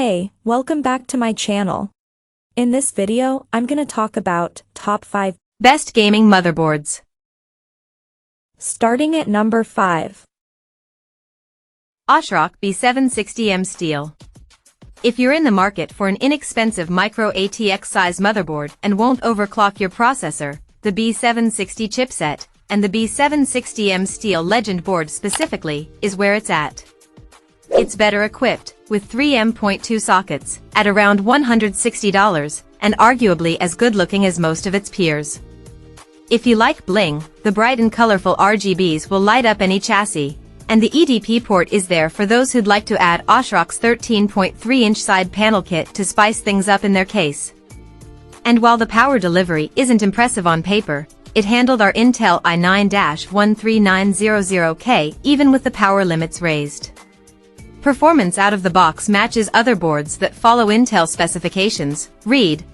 Hey, welcome back to my channel. In this video, I'm gonna talk about top 5 best gaming motherboards. Starting at number 5. ASRock B760M Steel. If you're in the market for an inexpensive micro ATX size motherboard and won't overclock your processor, the B760 chipset, and the B760M Steel Legend board specifically, is where it's at. It's better equipped, with 3 M.2 sockets, at around $160, and arguably as good looking as most of its peers. If you like bling, the bright and colorful RGBs will light up any chassis, and the EDP port is there for those who'd like to add ASRock's 13.3-inch side panel kit to spice things up in their case. And while the power delivery isn't impressive on paper, it handled our Intel i9-13900K even with the power limits raised. Performance out of the box matches other boards that follow Intel specifications,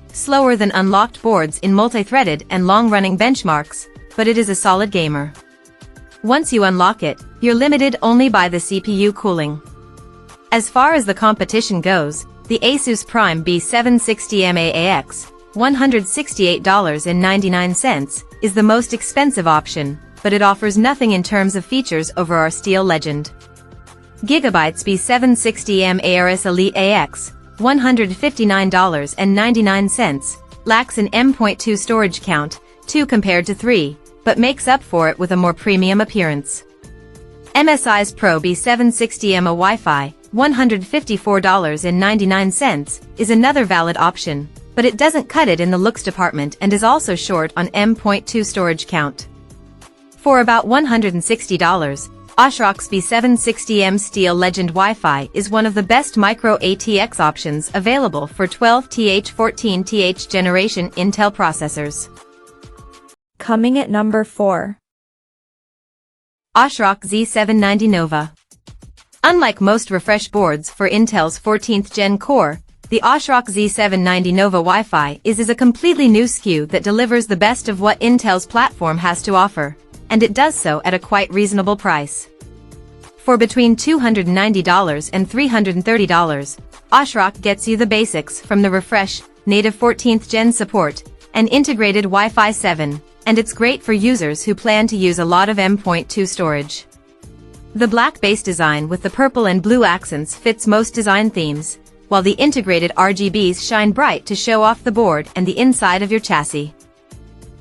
slower than unlocked boards in multi-threaded and long-running benchmarks, but it is a solid gamer. Once you unlock it, you're limited only by the CPU cooling. As far as the competition goes, the Asus Prime B760M AAX, $168.99, is the most expensive option, but it offers nothing in terms of features over our Steel Legend. Gigabyte's B760M Aorus Elite AX, $159.99, lacks an M.2 storage count, 2 compared to 3, but makes up for it with a more premium appearance. MSI's Pro B760M a Wi-Fi, $154.99, is another valid option, but it doesn't cut it in the looks department and is also short on M.2 storage count. For about $160, ASRock's B760M Steel Legend Wi-Fi is one of the best micro ATX options available for 12th 14th generation Intel processors. Coming at number 4. ASRock Z790 Nova. Unlike most refresh boards for Intel's 14th gen core, the ASRock Z790 Nova Wi-Fi is a completely new SKU that delivers the best of what Intel's platform has to offer, and it does so at a quite reasonable price. For between $290 and $330, ASRock gets you the basics from the refresh, native 14th gen support, and integrated Wi-Fi 7, and it's great for users who plan to use a lot of M.2 storage. The black base design with the purple and blue accents fits most design themes, while the integrated RGBs shine bright to show off the board and the inside of your chassis.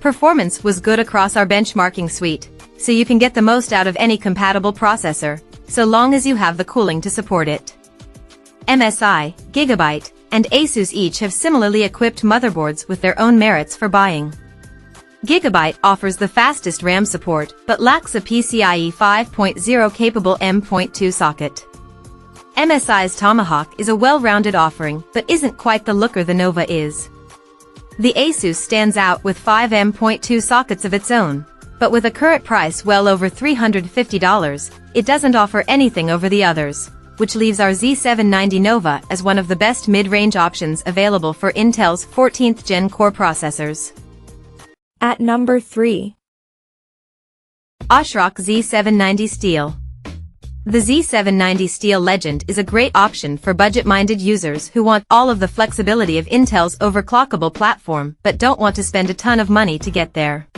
Performance was good across our benchmarking suite, so you can get the most out of any compatible processor, so long as you have the cooling to support it. MSI, Gigabyte, and Asus each have similarly equipped motherboards with their own merits for buying. Gigabyte offers the fastest RAM support but lacks a PCIe 5.0 capable M.2 socket. MSI's Tomahawk is a well-rounded offering but isn't quite the looker the Nova is. The Asus stands out with 5 M.2 sockets of its own, but with a current price well over $350, it doesn't offer anything over the others, which leaves our Z790 Nova as one of the best mid-range options available for Intel's 14th gen core processors. At number 3. ASRock Z790 Steel. The Z790 Steel Legend is a great option for budget-minded users who want all of the flexibility of Intel's overclockable platform but don't want to spend a ton of money to get there.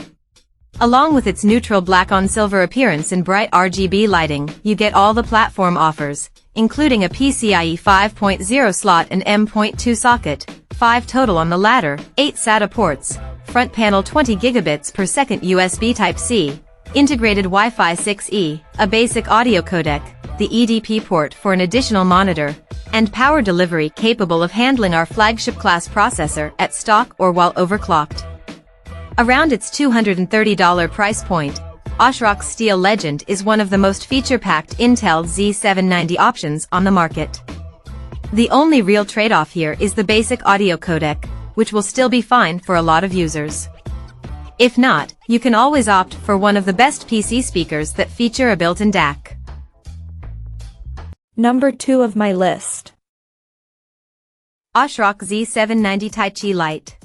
Along with its neutral black-on-silver appearance and bright RGB lighting, you get all the platform offers, including a PCIe 5.0 slot and M.2 socket, 5 total on the latter, 8 SATA ports, front panel 20 gigabits per second USB Type-C, integrated Wi-Fi 6E, a basic audio codec, the EDP port for an additional monitor, and power delivery capable of handling our flagship class processor at stock or while overclocked. Around its $230 price point, ASRock's Steel Legend is one of the most feature-packed Intel Z790 options on the market. The only real trade-off here is the basic audio codec, which will still be fine for a lot of users. If not, you can always opt for one of the best PC speakers that feature a built-in DAC. Number 2 of my list. ASRock Z790 Taichi Lite.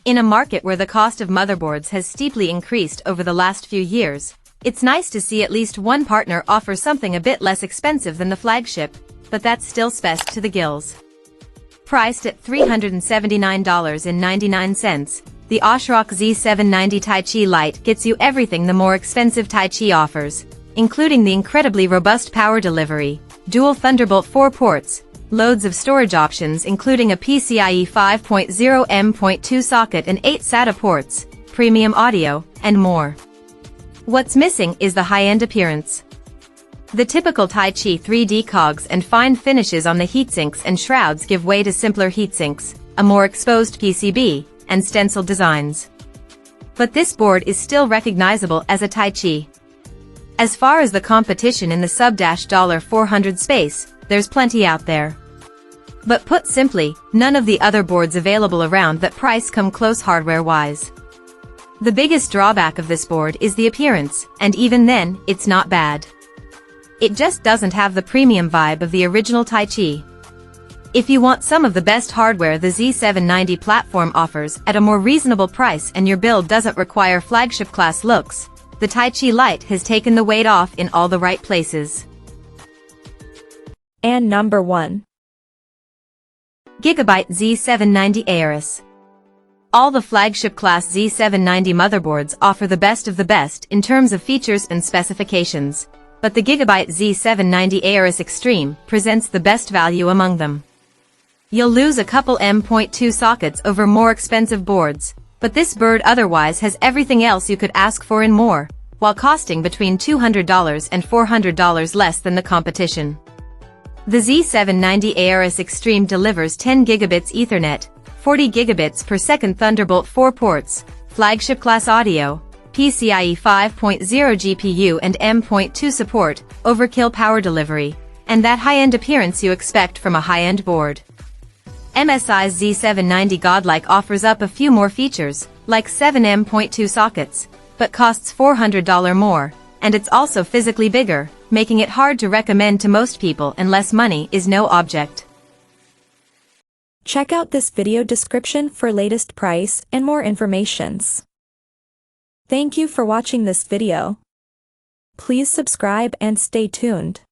In a market where the cost of motherboards has steeply increased over the last few years, it's nice to see at least one partner offer something a bit less expensive than the flagship, but that's still spec to the gills. Priced at $379.99, the ASRock Z790 Taichi Lite gets you everything the more expensive Taichi offers, including the incredibly robust power delivery, dual Thunderbolt 4 ports, loads of storage options including a PCIe 5.0 M.2 socket and 8 SATA ports, premium audio, and more. What's missing is the high-end appearance. The typical Taichi 3D cogs and fine finishes on the heatsinks and shrouds give way to simpler heatsinks, a more exposed PCB, and stenciled designs. But this board is still recognizable as a Taichi. As far as the competition in the sub-$400 space, there's plenty out there. But put simply, none of the other boards available around that price come close hardware-wise. The biggest drawback of this board is the appearance, and even then, it's not bad. It just doesn't have the premium vibe of the original Taichi. If you want some of the best hardware the Z790 platform offers at a more reasonable price and your build doesn't require flagship-class looks, the Taichi Lite has taken the weight off in all the right places. And number 1. Gigabyte Z790 Aorus. All the flagship-class Z790 motherboards offer the best of the best in terms of features and specifications, but the Gigabyte Z790 Aorus Extreme presents the best value among them. You'll lose a couple M.2 sockets over more expensive boards, but this bird otherwise has everything else you could ask for and more, while costing between $200 and $400 less than the competition. The Z790 Aorus Extreme delivers 10 gigabits Ethernet, 40 gigabits per second Thunderbolt 4 ports, flagship-class audio, PCIe 5.0 GPU and M.2 support, overkill power delivery, and that high-end appearance you expect from a high-end board. MSI's Z790 Godlike offers up a few more features, like 7 M.2 sockets, but costs $400 more, and it's also physically bigger, making it hard to recommend to most people unless money is no object. Check out this video description for latest price and more informations. Thank you for watching this video. Please subscribe and stay tuned.